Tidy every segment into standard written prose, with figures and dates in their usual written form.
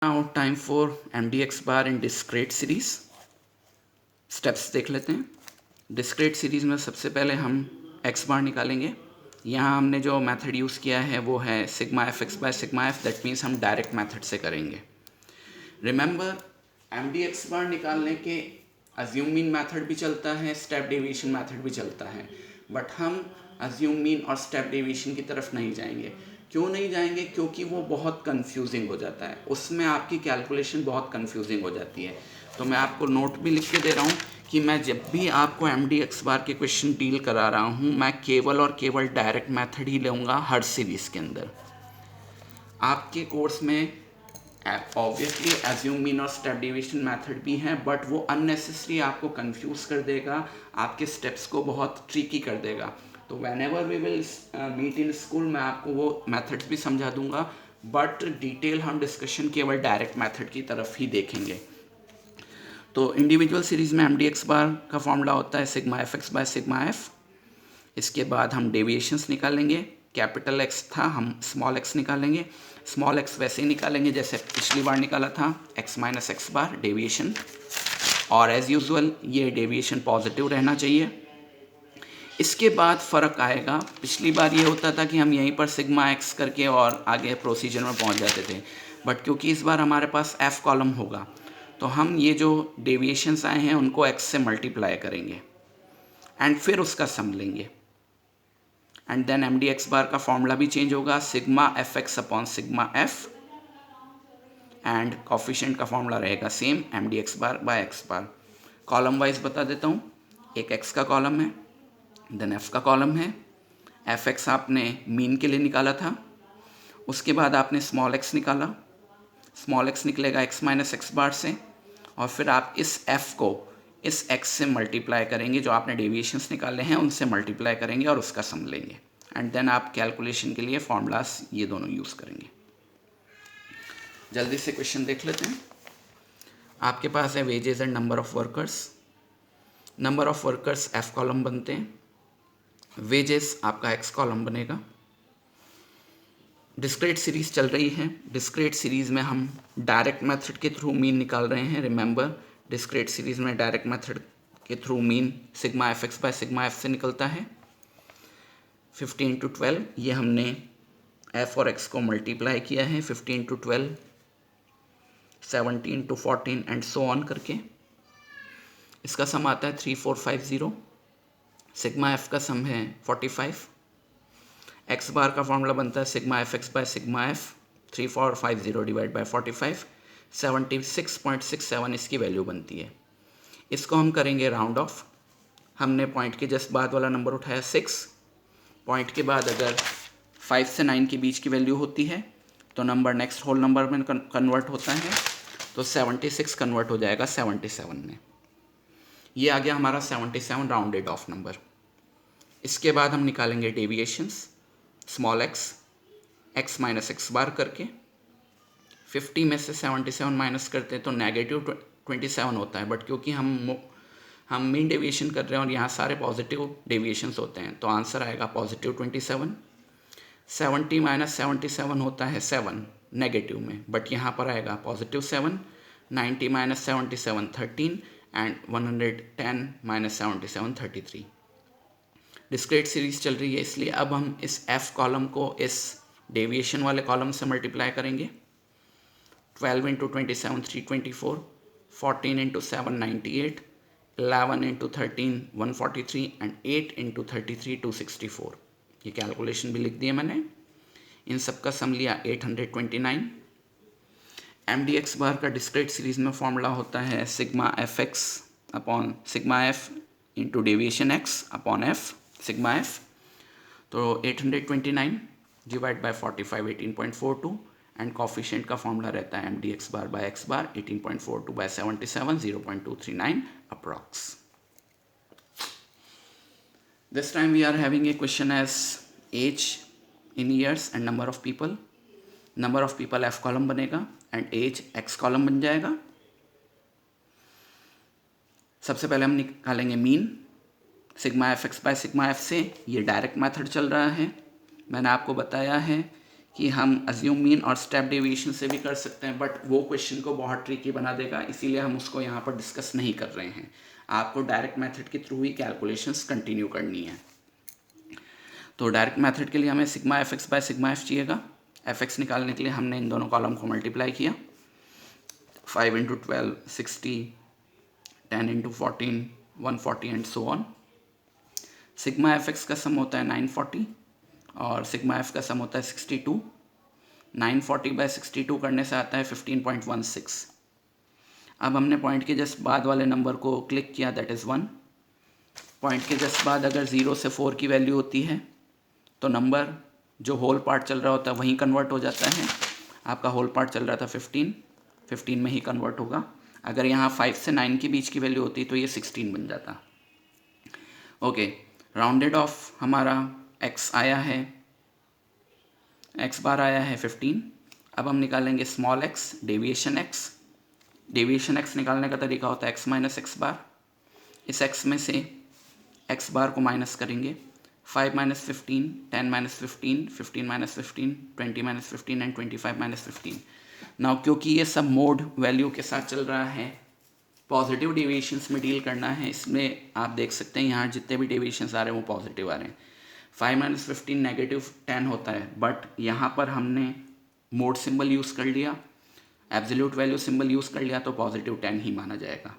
Now time for MDX bar in discrete series. Steps देख लेते हैं। डिस्क्रीट सीरीज में सबसे पहले हम x बार निकालेंगे। यहाँ हमने जो मेथड यूज़ किया है वो है sigma f x by sigma F. That means हम डायरेक्ट मेथड से करेंगे। रिमेंबर, MDX बार निकालने के अज्यूम मीन मेथड भी चलता है, स्टेप डेविएशन मेथड भी चलता है, बट हम अज्यूम मीन और स्टेप डेविएशन की तरफ नहीं जाएंगे। क्यों नहीं जाएंगे? क्योंकि वो बहुत कंफ्यूजिंग हो जाता है, उसमें आपकी कैलकुलेशन बहुत कंफ्यूजिंग हो जाती है। तो मैं आपको नोट भी लिख के दे रहा हूँ कि मैं जब भी आपको MDX बार के क्वेश्चन डील करा रहा हूँ, मैं केवल और केवल डायरेक्ट मेथड ही लूँगा हर सीरीज़ के अंदर। आपके कोर्स में ऑब्वियसली एज्यूम मीन और स्टेप डेविएशन मेथड भी हैं, बट वो अननेसेसरी आपको कंफ्यूज कर देगा, आपके स्टेप्स को बहुत ट्रिकी कर देगा। तो whenever we will meet in school मैं आपको वो मेथड्स भी समझा दूंगा, बट डिटेल हम डिस्कशन केवल डायरेक्ट मेथड की तरफ ही देखेंगे। तो इंडिविजुअल सीरीज़ में MDX बार का फॉर्मूला होता है sigma f x by sigma f. इसके बाद हम डेविएशंस निकालेंगे। कैपिटल X था, हम स्मॉल x निकालेंगे। स्मॉल x वैसे ही निकालेंगे जैसे पिछली बार निकाला था, x माइनस एक्स बार डेविएशन। और एज़ यूजुअल ये डेविएशन पॉजिटिव रहना चाहिए। इसके बाद फ़र्क आएगा, पिछली बार ये होता था कि हम यहीं पर सिग्मा x करके और आगे प्रोसीजर में पहुंच जाते थे, बट क्योंकि इस बार हमारे पास f कॉलम होगा तो हम ये जो डेविएशंस आए हैं उनको x से मल्टीप्लाई करेंगे एंड फिर उसका सम लेंगे। एंड देन MDX बार का फॉर्मूला भी चेंज होगा, sigma f x upon sigma F, and coefficient का फॉर्मूला रहेगा same, MDX bar by x bar. Column wise बता देता हूँ, एक x का कॉलम है, देन f का कॉलम है। एफ एक्स आपने मीन के लिए निकाला था, उसके बाद आपने स्मॉल x निकाला, स्मॉल x निकलेगा x माइनस एक्स बार से, और फिर आप इस f को इस x से मल्टीप्लाई करेंगे, जो आपने डेविएशंस निकाले हैं उनसे मल्टीप्लाई करेंगे और उसका सम लेंगे। एंड देन आप कैलकुलेशन के लिए फॉर्मूलाज ये दोनों यूज़ करेंगे। जल्दी से क्वेश्चन देख लेते हैं। आपके पास है wages and number of workers. Number of workers f column बनते हैं, वेजेस आपका x कॉलम बनेगा। डिस्क्रीट सीरीज़ चल रही है। डिस्क्रीट सीरीज़ में हम डायरेक्ट मेथड के थ्रू मीन निकाल रहे हैं। रिमेंबर, डिस्क्रीट सीरीज़ में डायरेक्ट मेथड के through mean sigma f x by sigma F से निकलता है। 50 इंटू 12, ये हमने f और x को मल्टीप्लाई किया है, 50 into 12, 70 into 14 and so on करके। इसका सम आता है 3450। सिग्मा एफ का सम है 45। एक्स बार का फॉर्मूला बनता है sigma f x by sigma F, 3450 divide by 45, 76.67 इसकी वैल्यू बनती है। इसको हम करेंगे राउंड ऑफ। हमने पॉइंट के जस्ट बाद वाला नंबर उठाया 6। पॉइंट के बाद अगर 5 से 9 के बीच की वैल्यू होती है तो नंबर नेक्स्ट होल नंबर में कन्वर्ट होता है, तो 76 कन्वर्ट हो जाएगा 77 में। ये आ गया हमारा 77 राउंडेड ऑफ नंबर। इसके बाद हम निकालेंगे deviations, small x minus x bar करके। 50 में से 77 माइनस करते हैं तो नेगेटिव 27 होता है, बट क्योंकि हम मीन डेविएशन कर रहे हैं और यहाँ सारे पॉजिटिव डेविएशंस होते हैं तो आंसर आएगा पॉजिटिव 27। 70 माइनस 77 होता है 7 नेगेटिव में, बट यहाँ पर आएगा positive 7। 90 minus 77 13 and 110 minus 77 33। Discrete series चल रही है, इसलिए अब हम इस f कॉलम को इस डेविएशन वाले कॉलम से मल्टीप्लाई करेंगे। 12 into 27 324, 14 into 7 98, 11 into 13 143 and 8 into 33 264। ये कैलकुलेशन भी लिख दिया मैंने। इन सब का सम लिया 829। MDX बार का डिस्क्रीट सीरीज में फॉर्मूला होता है sigma f x upon sigma f into deviation x upon f sigma f. तो 829 डिवाइड बाय 45 18.42 एंड कॉफिशिएंट का फॉर्मूला रहता है MDX bar by x bar 18.42 by 77 0.239 approx. This time we are having a question as age in years and number of people. Number of people f column बनेगा and as x column बन जाएगा। सबसे पहले हम निकालेंगे mean sigma f x by sigma F से। ये direct method चल रहा है। मैंने आपको बताया है कि हम अज्यूम मीन और स्टेप डेविएशन से भी कर सकते हैं, बट वो क्वेश्चन को बहुत ट्रिकी बना देगा, इसीलिए हम उसको यहाँ पर डिस्कस नहीं कर रहे हैं। आपको डायरेक्ट मेथड के थ्रू ही कैलकुलेशंस कंटिन्यू करनी है। तो डायरेक्ट मेथड के लिए हमें sigma f x by sigma F चाहिएगा। एफ एक्स निकालने के लिए हमने इन दोनों कॉलम को मल्टीप्लाई किया, 5 into 12 60, 10 into 14 140 and so on. Sigma f x का सम होता है 940 और सिग्मा एफ का सम होता है 62। 940 बाय 62 करने से आता है 15.16। अब हमने पॉइंट के जस्ट बाद वाले नंबर को क्लिक किया, दैट इज़ 1। पॉइंट के जस्ट बाद अगर 0 से 4 की वैल्यू होती है तो नंबर जो होल पार्ट चल रहा होता है वहीं कन्वर्ट हो जाता है। आपका होल पार्ट चल रहा था 15 में ही कन्वर्ट होगा। अगर यहाँ 5 से 9 के बीच की वैल्यू होती तो ये 16 बन जाता। ओके, राउंडेड ऑफ हमारा x आया है, x बार आया है 15। अब हम निकालेंगे small x, deviation x। Deviation x निकालने का तरीका होता है x माइनस एक्स बार। इस x में से x बार को माइनस करेंगे, 5 minus 15, 10 minus 15, 15 minus 15, 20 minus 15 and 25 minus 15। Now क्योंकि ये सब मोड वैल्यू के साथ चल रहा है, पॉजिटिव डेविएशंस में डील करना है, इसमें आप देख सकते हैं यहाँ जितने भी डेविएशंस आ रहे हैं वो पॉजिटिव आ रहे हैं। 5 माइनस 15 नेगेटिव 10 होता है, बट यहाँ पर हमने मोड सिंबल यूज़ कर लिया, एब्सोल्यूट वैल्यू सिंबल यूज़ कर लिया, तो पॉजिटिव 10 ही माना जाएगा।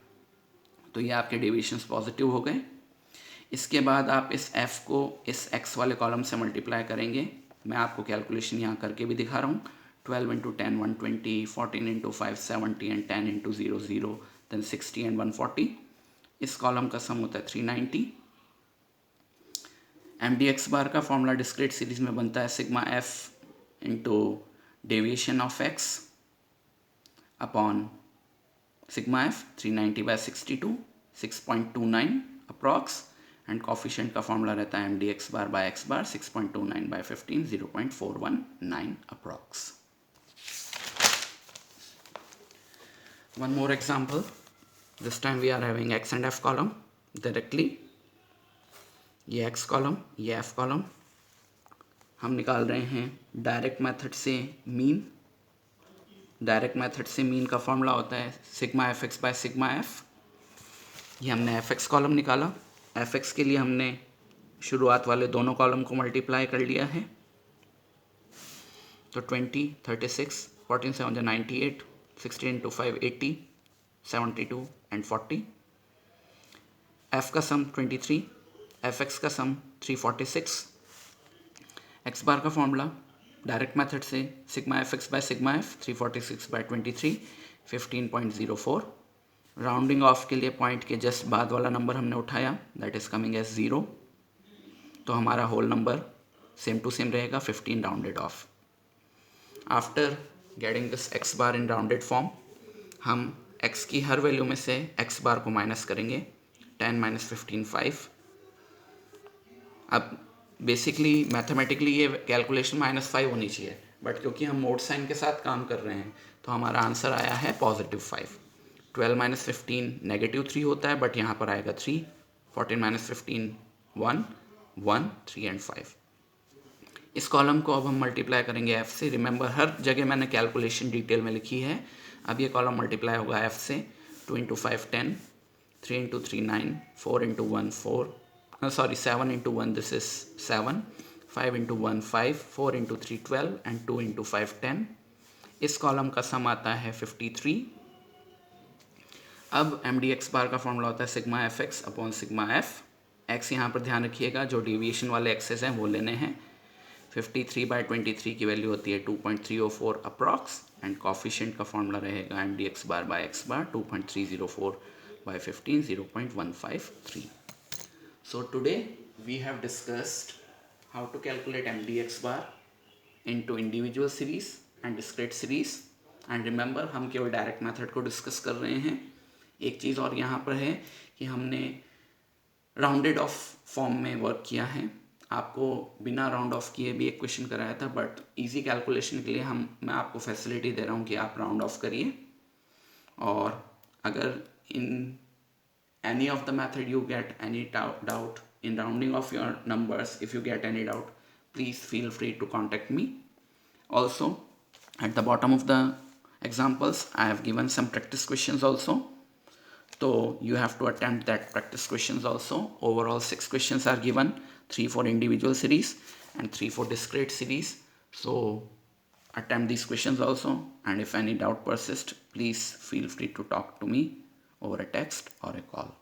तो ये आपके डेविएशंस पॉजिटिव हो गए। इसके बाद आप इस f को इस x वाले कॉलम से मल्टीप्लाई करेंगे। मैं आपको कैलकुलेशन यहाँ करके भी दिखा रहा हूँ। 12 into 10 120, 14 into 5 70 and 10 into 0 0, then 60 and 140। इस कॉलम का सम होता है 390। MDX बार का फॉर्मूला डिस्क्रीट सीरीज में बनता है sigma f into deviation of x upon sigma f, 390 by 62, 6.29 approx, and coefficient का फॉर्मूला रहता है MDX bar by x bar, 6.29 by 15, 0.419 approx. One more example. This time we are having x and f column directly. ये x column, ये f column. हम निकाल रहे हैं direct method से मीन। डायरेक्ट मेथड से मीन का फॉर्मूला होता है sigma f x by sigma F. ये हमने एफ एक्स कॉलम निकाला। एफ एक्स के लिए हमने शुरुआत वाले दोनों कॉलम को मल्टीप्लाई कर लिया है, तो 20, 36, 14 7 98, 16 इंटू 5 80, 72 एंड 40। एफ का सम 23, एफ एक्स का सम 346। एक्स बार का फॉर्मूला डायरेक्ट मेथड से sigma f x by sigma f, 346 by 23, 15.04। Rounding off के लिए पॉइंट के जस्ट बाद वाला नंबर हमने उठाया, दैट इज कमिंग एज 0, तो हमारा whole number same to same रहेगा, 15 rounded off. After getting this x bar in rounded form, हम x की हर वैल्यू में से x बार को माइनस करेंगे। 10 माइनस 15 5। अब बेसिकली मैथमेटिकली ये कैलकुलेशन -5 होनी चाहिए, बट क्योंकि हम मोड साइन के साथ काम कर रहे हैं तो हमारा आंसर आया है +5। 12 माइनस 15 -3 होता है, बट यहाँ पर आएगा 3। 14 माइनस 15 1 1 3 एंड 5। इस कॉलम को अब हम मल्टीप्लाई करेंगे f से। रिमेंबर हर जगह मैंने कैलकुलेशन डिटेल में लिखी है। अब ये कॉलम मल्टीप्लाई होगा f से। 2 into 5 10, 3 into 3 9, 4 into 1 4, sorry 7 into 1 this is 7, 5 into 1 5, 4 into 3 12 and 2 into 5 10। इस कॉलम का सम आता है 53। अब MDX बार का फॉर्मूला होता है sigma f x upon sigma f. X यहाँ पर ध्यान रखिएगा, जो डेविएशन वाले एक्सेस हैं वो लेने हैं। 53 बाय 23 की वैल्यू होती है 2.304 अप्रॉक्स, एंड कॉफिशिएंट का फॉर्मूला रहेगा MDX bar by x bar, 2.304 by 15, 0.153। So today we have discussed how to calculate MDX bar into individual series and discrete series. And remember, हम केवल डायरेक्ट मेथड को discuss कर रहे हैं। एक चीज़ और यहाँ पर है कि हमने राउंडेड ऑफ फॉर्म में वर्क किया है। आपको बिना राउंड ऑफ किए भी एक क्वेश्चन कराया था, बट इजी कैलकुलेशन के लिए मैं आपको फैसिलिटी दे रहा हूँ कि आप राउंड ऑफ करिए। और अगर in any of the method you get any doubt in rounding off your numbers, if you get any doubt, please feel free to contact me. Also, at the bottom of the examples, I have given some practice questions also. So you have to attempt that practice questions also. Overall 6 questions are given, 3 for individual series and 3 for discrete series. So attempt these questions also, and if any doubt persists, please feel free to talk to me over a text or a call.